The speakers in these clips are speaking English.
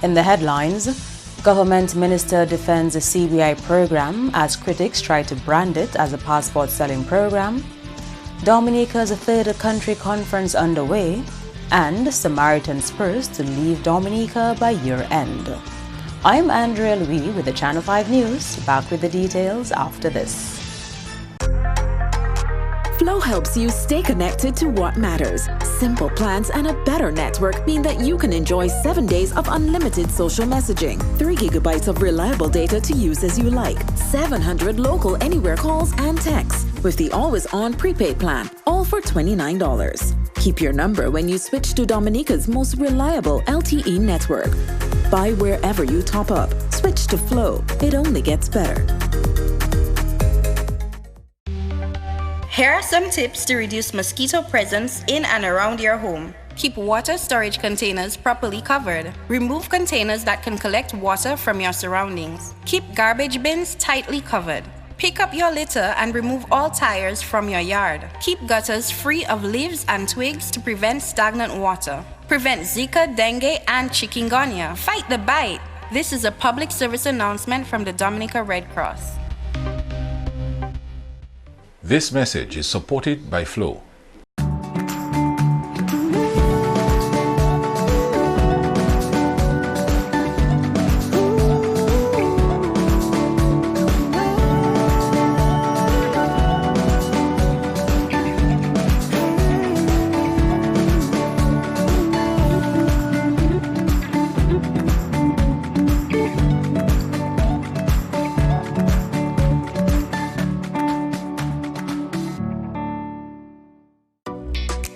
In the headlines, government minister defends the CBI program as critics try to brand it as a passport-selling program. Dominica's third country conference underway, and Samaritans Purse to leave Dominica by year-end. I'm Andrea Louis with the Channel 5 News, back with the details after this. Flow helps you stay connected to what matters. Simple plans and a better network mean that you can enjoy 7 days of unlimited social messaging, 3 gigabytes of reliable data to use as you like, 700 local anywhere calls and texts, with the always-on prepaid plan, all for $29. Keep your number when you switch to Dominica's most reliable LTE network. Buy wherever you top up. Switch to Flow. It only gets better. Here are some tips to reduce mosquito presence in and around your home. Keep water storage containers properly covered. Remove containers that can collect water from your surroundings. Keep garbage bins tightly covered. Pick up your litter and remove all tires from your yard. Keep gutters free of leaves and twigs to prevent stagnant water. Prevent Zika, dengue, and chikungunya. Fight the bite. This is a public service announcement from the Dominica Red Cross. This message is supported by Flow.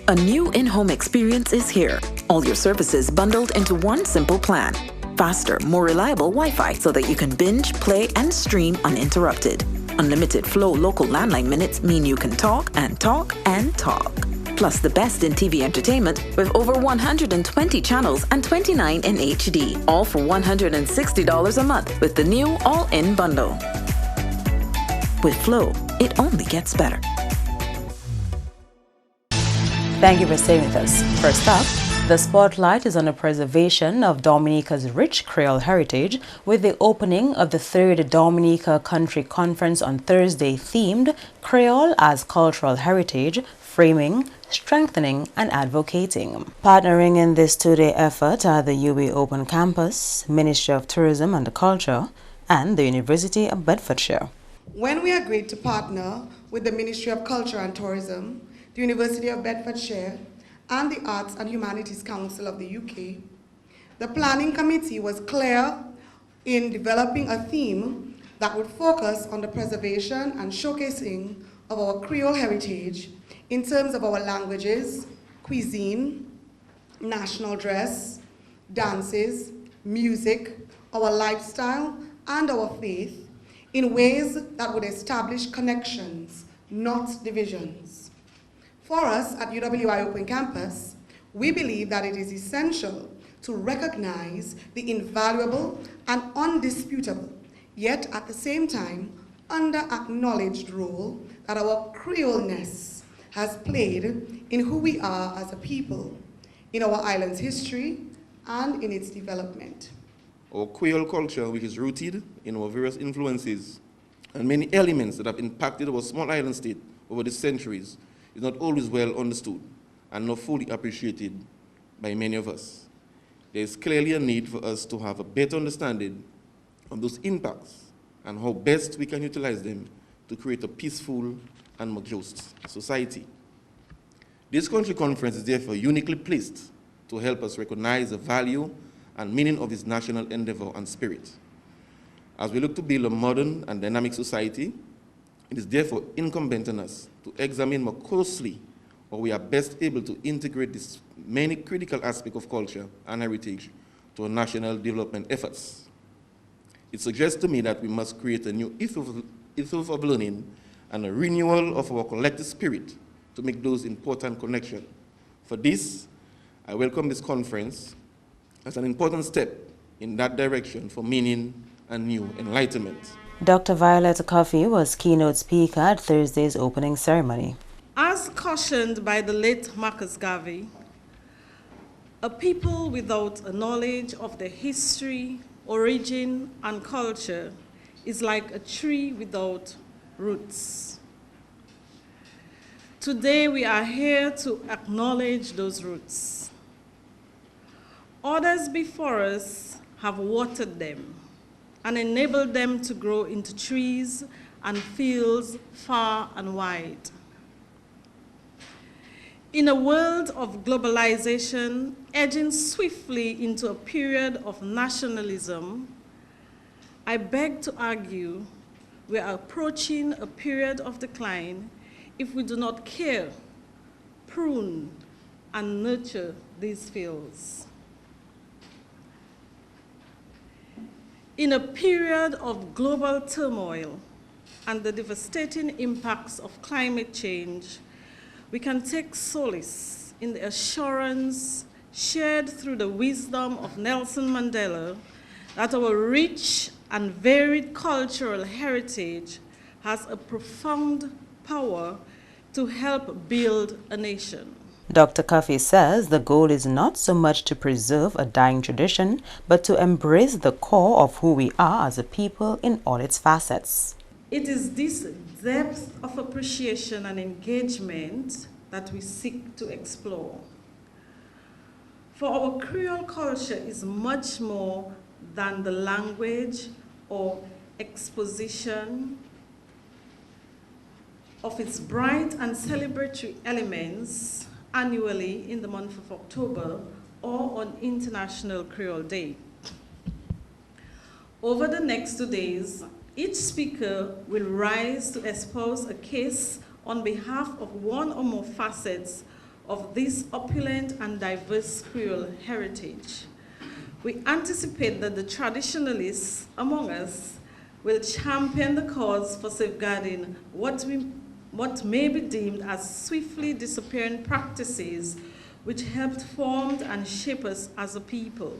A new in-home experience is here. All your services bundled into one simple plan. Faster, more reliable Wi-Fi so that you can binge, play, and stream uninterrupted. Unlimited Flow local landline minutes mean you can talk and talk and talk. Plus the best in TV entertainment with over 120 channels and 29 in HD. All for $160 a month with the new all-in bundle. With Flow, it only gets better. Thank you for staying with us. First up, the spotlight is on the preservation of Dominica's rich Creole heritage with the opening of the 3rd Dominica Country Conference on Thursday themed Creole as Cultural Heritage, Framing, Strengthening and Advocating. Partnering in this two-day effort are the UB Open Campus, Ministry of Tourism and Culture, and the University of Bedfordshire. When we agreed to partner with the Ministry of Culture and Tourism, the University of Bedfordshire, and the Arts and Humanities Council of the UK, the planning committee was clear in developing a theme that would focus on the preservation and showcasing of our Creole heritage in terms of our languages, cuisine, national dress, dances, music, our lifestyle, and our faith in ways that would establish connections, not divisions. For us at UWI Open Campus, we believe that it is essential to recognize the invaluable and undisputable, yet at the same time, under-acknowledged role that our Creoleness has played in who we are as a people, in our island's history, and in its development. Our Creole culture, which is rooted in our various influences and many elements that have impacted our small island state over the centuries, is not always well understood and not fully appreciated by many of us. There is clearly a need for us to have a better understanding of those impacts and how best we can utilize them to create a peaceful and more just society. This country conference is therefore uniquely placed to help us recognize the value and meaning of its national endeavor and spirit. As we look to build a modern and dynamic society, it is therefore incumbent on us to examine more closely how we are best able to integrate these many critical aspects of culture and heritage to our national development efforts. It suggests to me that we must create a new ethos of learning and a renewal of our collective spirit to make those important connections. For this, I welcome this conference as an important step in that direction for meaning and new enlightenment. Dr. Violetta Coffey was keynote speaker at Thursday's opening ceremony. As cautioned by the late Marcus Garvey, A people without a knowledge of their history, origin, and culture is like a tree without roots. Today, we are here to acknowledge those roots. Others before us have watered them and enabled them to grow into trees and fields far and wide. In a world of globalization, edging swiftly into a period of nationalism, I beg to argue we are approaching a period of decline if we do not care, prune, and nurture these fields. In a period of global turmoil and the devastating impacts of climate change, we can take solace in the assurance shared through the wisdom of Nelson Mandela that our rich and varied cultural heritage has a profound power to help build a nation. Dr. Coffey says the goal is not so much to preserve a dying tradition, but to embrace the core of who we are as a people in all its facets. It is this depth of appreciation and engagement that we seek to explore. For our Creole culture is much more than the language or exposition of its bright and celebratory elements annually in the month of October or on International Creole Day. Over the next 2 days, each speaker will rise to espouse a case on behalf of one or more facets of this opulent and diverse Creole heritage. We anticipate that the traditionalists among us will champion the cause for safeguarding what may be deemed as swiftly disappearing practices which helped form and shape us as a people.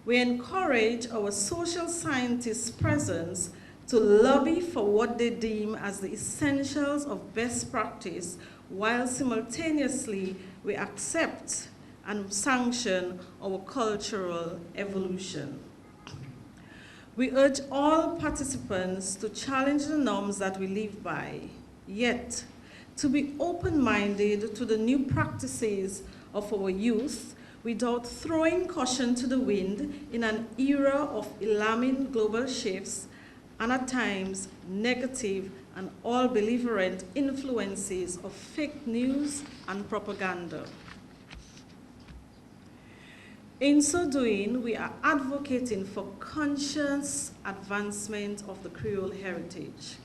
We encourage our social scientists' presence to lobby for what they deem as the essentials of best practice, while simultaneously we accept and sanction our cultural evolution. We urge all participants to challenge the norms that we live by, yet to be open-minded to the new practices of our youth without throwing caution to the wind in an era of alarming global shifts and at times negative and all-belligerent influences of fake news and propaganda. In so doing, we are advocating for conscious advancement of the Creole heritage.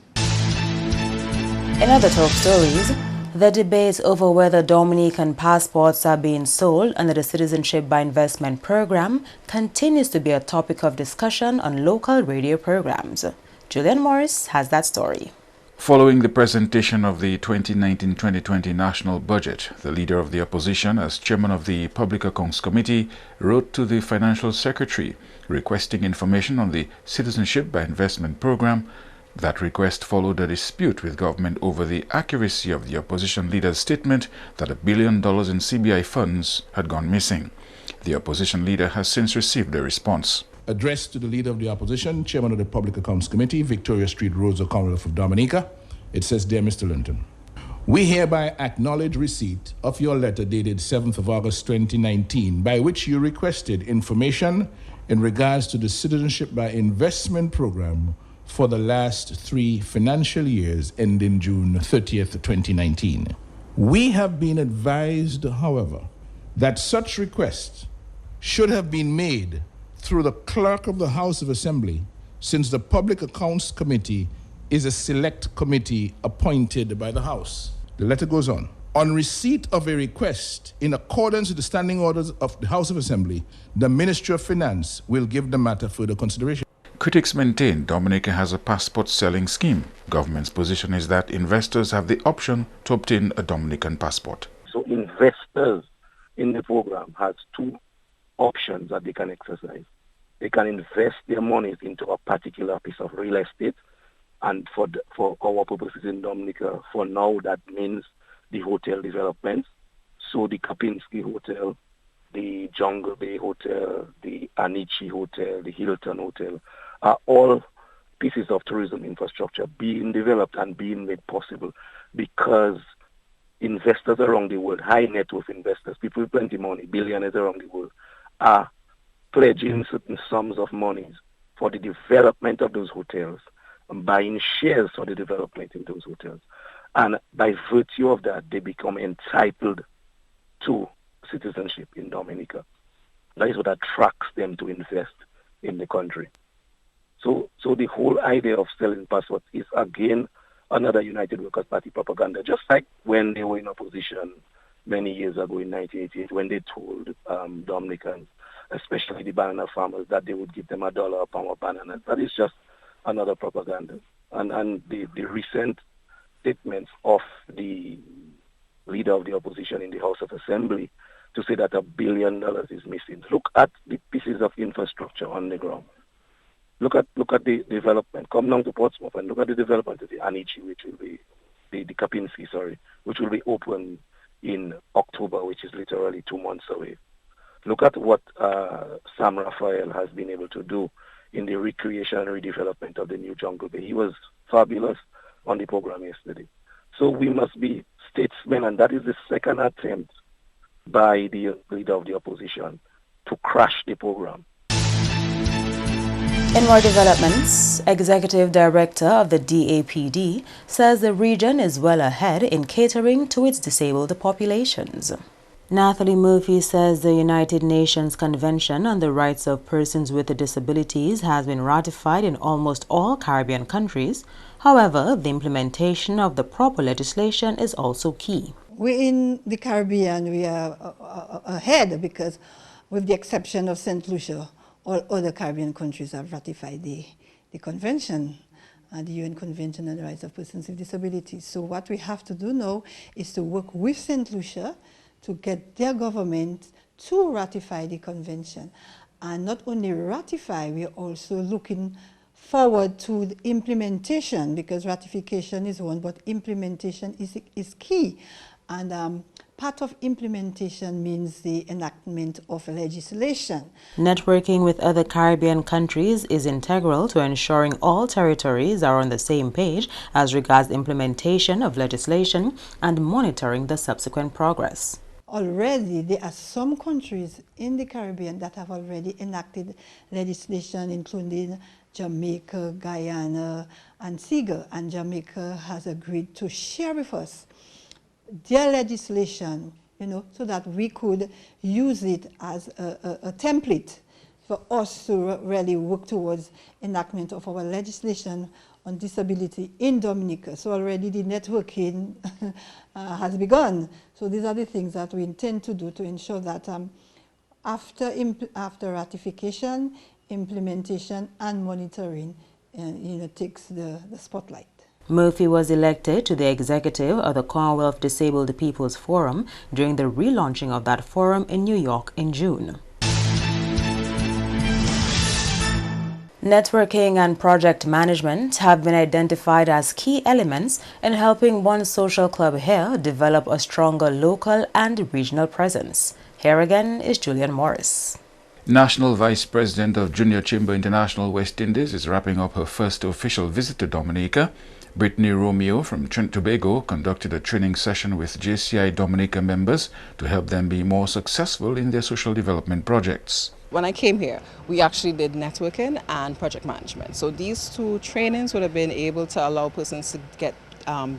In other top stories, the debate over whether Dominican passports are being sold under the Citizenship by Investment program continues to be a topic of discussion on local radio programs. Julian Morris has that story. Following the presentation of the 2019-2020 national budget, the leader of the opposition, as chairman of the Public Accounts Committee, wrote to the financial secretary requesting information on the Citizenship by Investment program. That request followed a dispute with government over the accuracy of the opposition leader's statement that $1 billion in CBI funds had gone missing. The opposition leader has since received a response. Addressed to the leader of the opposition, chairman of the Public Accounts Committee, Victoria Street, Rosa, Commonwealth of Dominica, it says, Dear Mr. Linton, we hereby acknowledge receipt of your letter dated 7th of August 2019, by which you requested information in regards to the Citizenship by Investment program for the last 3 financial years ending June 30th, 2019. We have been advised, however, that such requests should have been made through the Clerk of the House of Assembly, since the Public Accounts Committee is a select committee appointed by the House. The letter goes on. On receipt of a request in accordance with the standing orders of the House of Assembly, the Ministry of Finance will give the matter further consideration. Critics maintain Dominica has a passport selling scheme. Government's position is that investors have the option to obtain a Dominican passport. So investors in the program has 2 options that they can exercise. They can invest their money into a particular piece of real estate, and for our purposes in Dominica, for now, that means the hotel developments. So the Kapinski Hotel, the Jungle Bay Hotel, the Anichi Hotel, the Hilton Hotel are all pieces of tourism infrastructure being developed and being made possible because investors around the world, high net worth investors, people with plenty of money, billionaires around the world, are pledging certain sums of money for the development of those hotels and buying shares for the development in those hotels. And by virtue of that, they become entitled to citizenship in Dominica. That is what attracts them to invest in the country. So the whole idea of selling passports is again another United Workers' Party propaganda, just like when they were in opposition many years ago in 1988, when they told Dominicans, especially the banana farmers, that they would give them $1 a pound of bananas. That is just another propaganda. And the recent statements of the leader of the opposition in the House of Assembly to say that $1 billion is missing. Look at the pieces of infrastructure on the ground. Look at the development. Come down to Portsmouth and look at the development of the Anichi, which will be the Kapinski, which will be open in October, which is literally 2 months away. Look at what Sam Raphael has been able to do in the recreation and redevelopment of the new Jungle Bay. He was fabulous on the program yesterday. So we must be statesmen, and that is the second attempt by the leader of the opposition to crash the program. In more developments, Executive Director of the DAPD says the region is well ahead in catering to its disabled populations. Nathalie Murphy says the United Nations Convention on the Rights of Persons with Disabilities has been ratified in almost all Caribbean countries. However, the implementation of the proper legislation is also key. We in the Caribbean, we are ahead because, with the exception of St. Lucia, all other Caribbean countries have ratified the convention, the UN Convention on the Rights of Persons with Disabilities. So what we have to do now is to work with St. Lucia to get their government to ratify the convention. And not only ratify, we're also looking forward to the implementation, because ratification is one, but implementation is key. And part of implementation means the enactment of legislation. Networking with other Caribbean countries is integral to ensuring all territories are on the same page as regards implementation of legislation and monitoring the subsequent progress. Already, there are some countries in the Caribbean that have already enacted legislation, including Jamaica, Guyana, Antigua, and Jamaica has agreed to share with us their legislation, so that we could use it as a template for us to really work towards enactment of our legislation on disability in Dominica. So already the networking has begun. So these are the things that we intend to do to ensure that after ratification, implementation and monitoring takes the spotlight. Murphy was elected to the executive of the Commonwealth Disabled People's Forum during the relaunching of that forum in New York in June. Networking and project management have been identified as key elements in helping one social club here develop a stronger local and regional presence. Here again is Julian Morris. National Vice President of Junior Chamber International West Indies is wrapping up her first official visit to Dominica. Brittany Romeo from Trinidad and Tobago conducted a training session with JCI Dominica members to help them be more successful in their social development projects. When I came here, we actually did networking and project management. So these two trainings would have been able to allow persons to get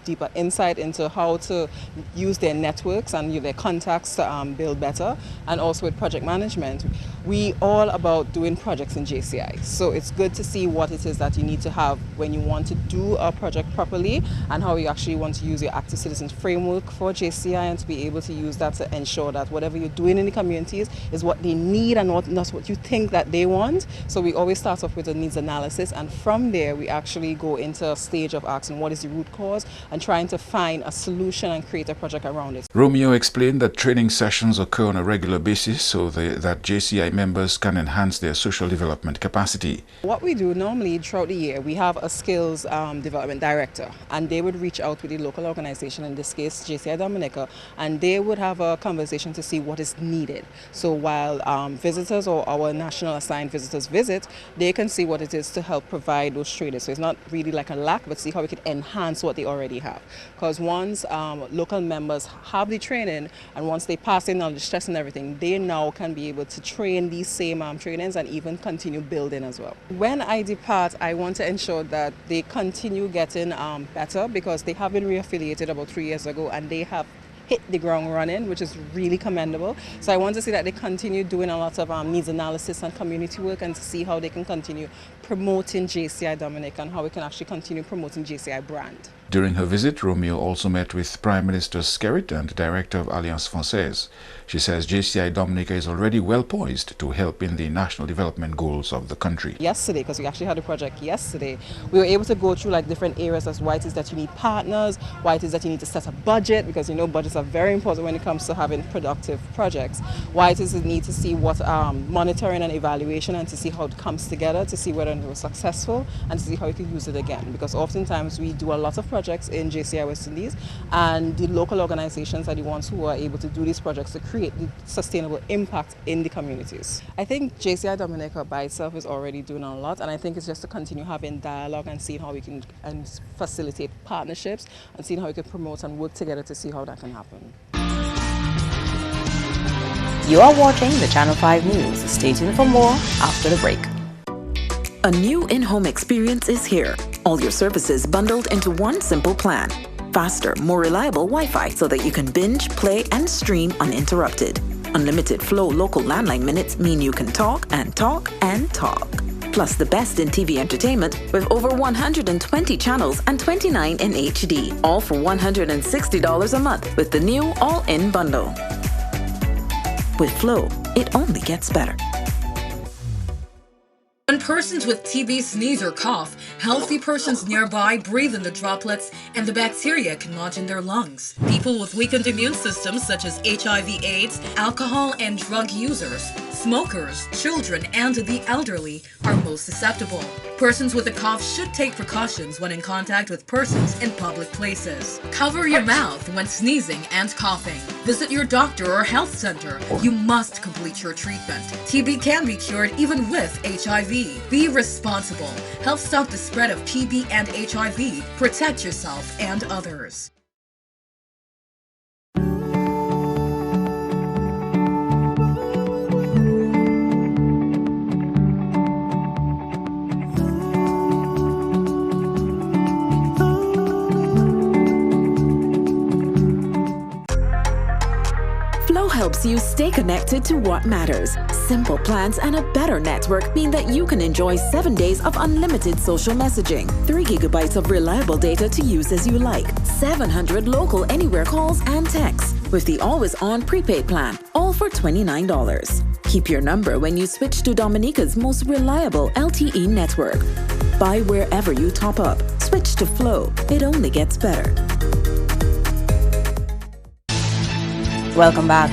deeper insight into how to use their networks and their contacts to build better. And also with project management, we all about doing projects in JCI. So it's good to see what it is that you need to have when you want to do a project properly, and how you actually want to use your active citizens framework for JCI, and to be able to use that to ensure that whatever you're doing in the communities is what they need and not what you think that they want. So we always start off with a needs analysis, and from there we actually go into a stage of asking what is the root cause was, and trying to find a solution and create a project around it. Romeo explained that training sessions occur on a regular basis so that JCI members can enhance their social development capacity. What we do normally throughout the year, we have a skills development director, and they would reach out with the local organization, in this case JCI Dominica, and they would have a conversation to see what is needed. So while visitors or our national assigned visitors visit, they can see what it is to help provide those trainers. So it's not really like a lack, but see how we could enhance what they already have. Because once local members have the training, and once they pass their knowledge test and everything, they now can be able to train these same trainings and even continue building as well. When I depart, I want to ensure that they continue getting better, because they have been reaffiliated about 3 years ago and they have hit the ground running, which is really commendable. So I want to see that they continue doing a lot of needs analysis and community work, and to see how they can continue promoting JCI Dominica and how we can actually continue promoting JCI brand. During her visit, Romeo also met with Prime Minister Skerrit and Director of Alliance Française. She says JCI Dominica is already well poised to help in the national development goals of the country. Yesterday, because we actually had a project yesterday, we were able to go through like different areas as why it is that you need partners, why it is that you need to set a budget, because you know budgets are very important when it comes to having productive projects, why it is you need to see what monitoring and evaluation, and to see how it comes together, to see whether it was successful, and to see how you can use it again, because oftentimes we do a lot of projects in JCI West Indies, and the local organizations are the ones who are able to do these projects to create the sustainable impact in the communities. I think JCI Dominica by itself is already doing a lot, and I think it's just to continue having dialogue and seeing how we can facilitate partnerships and seeing how we can promote and work together to see how that can happen. You are watching the Channel 5 News. Stay tuned for more after the break. A new in-home experience is here. All your services bundled into one simple plan. Faster, more reliable Wi-Fi so that you can binge, play, and stream uninterrupted. Unlimited Flow local landline minutes mean you can talk and talk and talk. Plus the best in TV entertainment with over 120 channels and 29 in HD. All for $160 a month with the new all-in bundle. With Flow, it only gets better. When persons with TB sneeze or cough, healthy persons nearby breathe in the droplets and the bacteria can lodge in their lungs. People with weakened immune systems such as HIV/AIDS, alcohol and drug users, smokers, children, and the elderly are most susceptible. Persons with a cough should take precautions when in contact with persons in public places. Cover your mouth when sneezing and coughing. Visit your doctor or health center. You must complete your treatment. TB can be cured even with HIV. Be responsible. Help stop the spread of TB and HIV. Protect yourself and others. Helps you stay connected to what matters. Simple plans and a better network mean that you can enjoy 7 days of unlimited social messaging, 3 gigabytes of reliable data to use as you like, 700 local anywhere calls and texts, with the always-on prepaid plan, all for $29. Keep your number when you switch to Dominica's most reliable LTE network. Buy wherever you top up. Switch to Flow. It only gets better. Welcome back.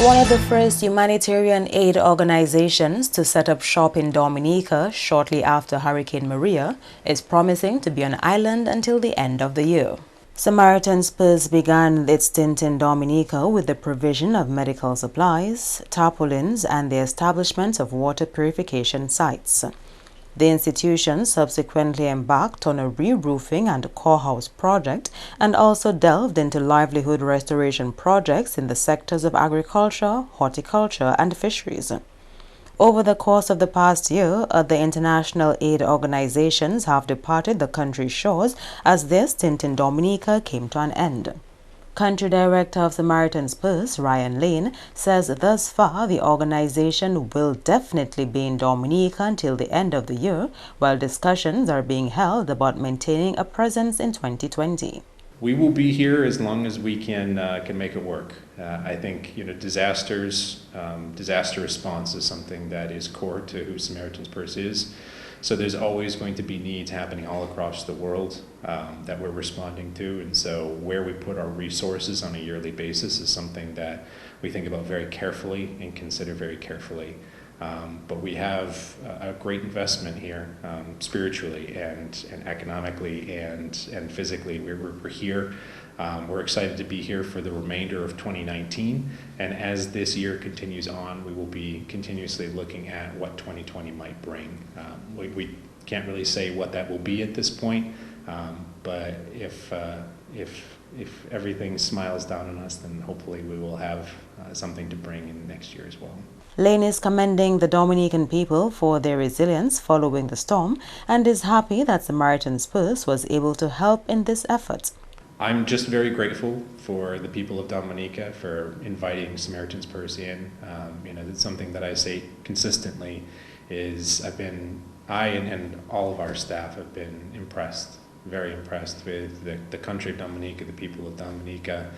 One of the first humanitarian aid organizations to set up shop in Dominica shortly after Hurricane Maria is promising to be on island until the end of the year. Samaritans Purse began its stint in Dominica with the provision of medical supplies, tarpaulins, and the establishment of water purification sites. The institution subsequently embarked on a re-roofing and corehouse project and also delved into livelihood restoration projects in the sectors of agriculture, horticulture, and fisheries. Over the course of the past year, other international aid organizations have departed the country's shores as their stint in Dominica came to an end. Country Director of Samaritans Purse, Ryan Lane, says thus far the organization will definitely be in Dominica until the end of the year, while discussions are being held about maintaining a presence in 2020. We will be here as long as we can make it work. I think disaster response is something that is core to who Samaritans Purse is. So there's always going to be needs happening all across the world that we're responding to, and so where we put our resources on a yearly basis is something that we think about very carefully and consider very carefully. But we have a great investment here, spiritually and economically and physically. We're here. We're excited to be here for the remainder of 2019, and as this year continues on, we will be continuously looking at what 2020 might bring. We can't really say what that will be at this point, but if everything smiles down on us, then hopefully we will have something to bring in next year as well. Lane is commending the Dominican people for their resilience following the storm and is happy that Samaritans Purse was able to help in this effort. I'm just very grateful for the people of Dominica for inviting Samaritans Purse in. It's something that I say consistently is I and all of our staff have been impressed, very impressed with the country of Dominica, the people of Dominica.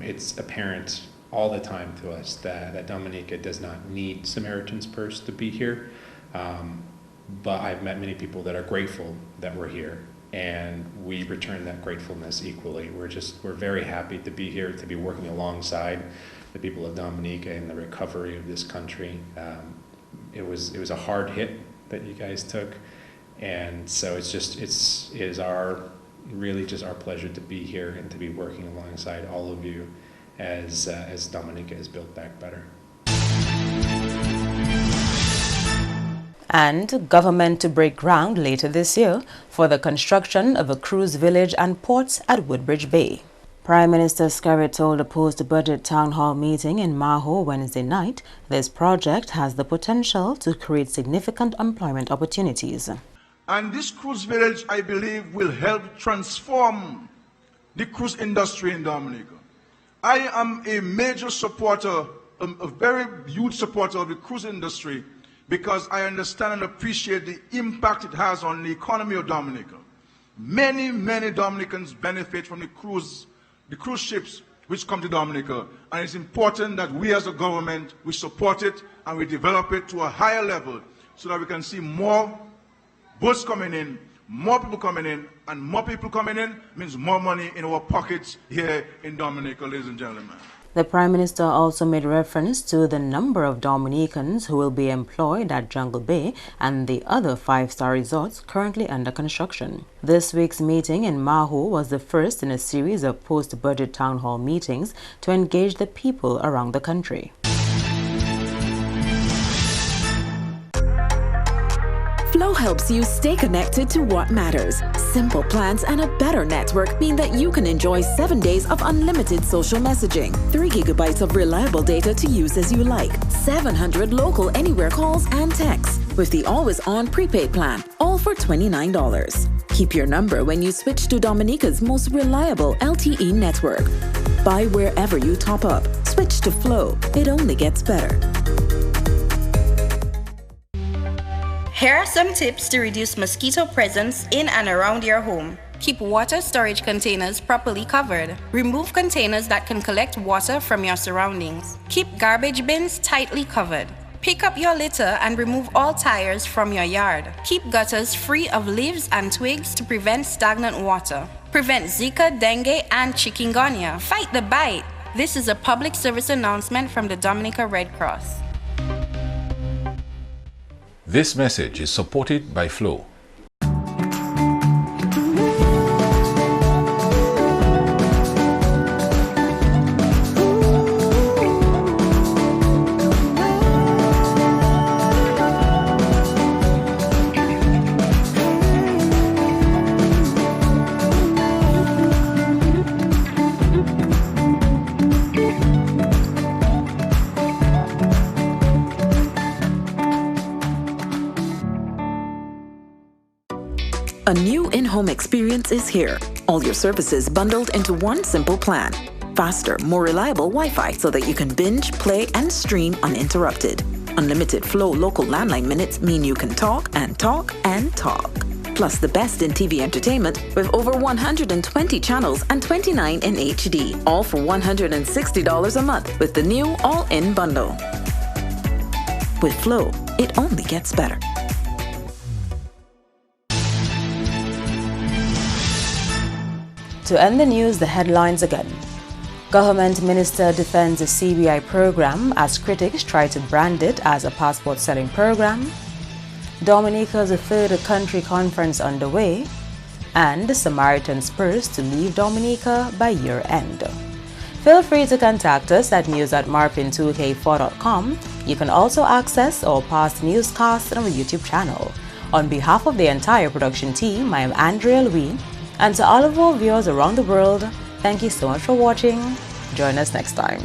It's apparent all the time to us that Dominica does not need Samaritans Purse to be here, but I've met many people that are grateful that we're here, and we return that gratefulness equally. We're very happy to be here, to be working alongside the people of Dominica in the recovery of this country. It was a hard hit that you guys took, and so it is really just our pleasure to be here and to be working alongside all of you as Dominica is built back better. And government to break ground later this year for the construction of a cruise village and ports at Woodbridge Bay. Prime Minister Skerritt told a post-budget town hall meeting in Maho Wednesday night this project has the potential to create significant employment opportunities. And this cruise village, I believe, will help transform the cruise industry in Dominica. I am a major supporter, a very huge supporter of the cruise industry, because I understand and appreciate the impact it has on the economy of Dominica. Many, many Dominicans benefit from the cruise ships which come to Dominica, and it's important that we as a government, we support it and we develop it to a higher level so that we can see more boats coming in, more people coming in, and more people coming in means more money in our pockets here in Dominica, ladies and gentlemen. The Prime Minister also made reference to the number of Dominicans who will be employed at Jungle Bay and the other 5-star resorts currently under construction. This week's meeting in Maho was the first in a series of post-budget town hall meetings to engage the people around the country. Flow helps you stay connected to what matters. Simple plans and a better network mean that you can enjoy 7 days of unlimited social messaging, 3 gigabytes of reliable data to use as you like, 700 local anywhere calls and texts, with the always-on prepaid plan, all for $29. Keep your number when you switch to Dominica's most reliable LTE network. Buy wherever you top up. Switch to Flow. It only gets better. Here are some tips to reduce mosquito presence in and around your home. Keep water storage containers properly covered. Remove containers that can collect water from your surroundings. Keep garbage bins tightly covered. Pick up your litter and remove all tires from your yard. Keep gutters free of leaves and twigs to prevent stagnant water. Prevent Zika, dengue, and chikungunya. Fight the bite. This is a public service announcement from the Dominica Red Cross. This message is supported by Flow. A new in-home experience is here. All your services bundled into one simple plan. Faster, more reliable Wi-Fi so that you can binge, play, and stream uninterrupted. Unlimited Flow local landline minutes mean you can talk and talk and talk. plus the best in TV entertainment with over 120 channels and 29 in HD, all for $160 a month with the new all-in bundle. With Flow, it only gets better. To end the news, the headlines again. Government Minister defends the CBI program as critics try to brand it as a passport-selling program. Dominica's third country conference underway. And the Samaritans Purse to leave Dominica by year-end. Feel free to contact us at news@marpin2k4.com. You can also access our past newscasts on our YouTube channel. On behalf of the entire production team, I am Andrea Louis. And to all of our viewers around the world, thank you so much for watching. Join us next time.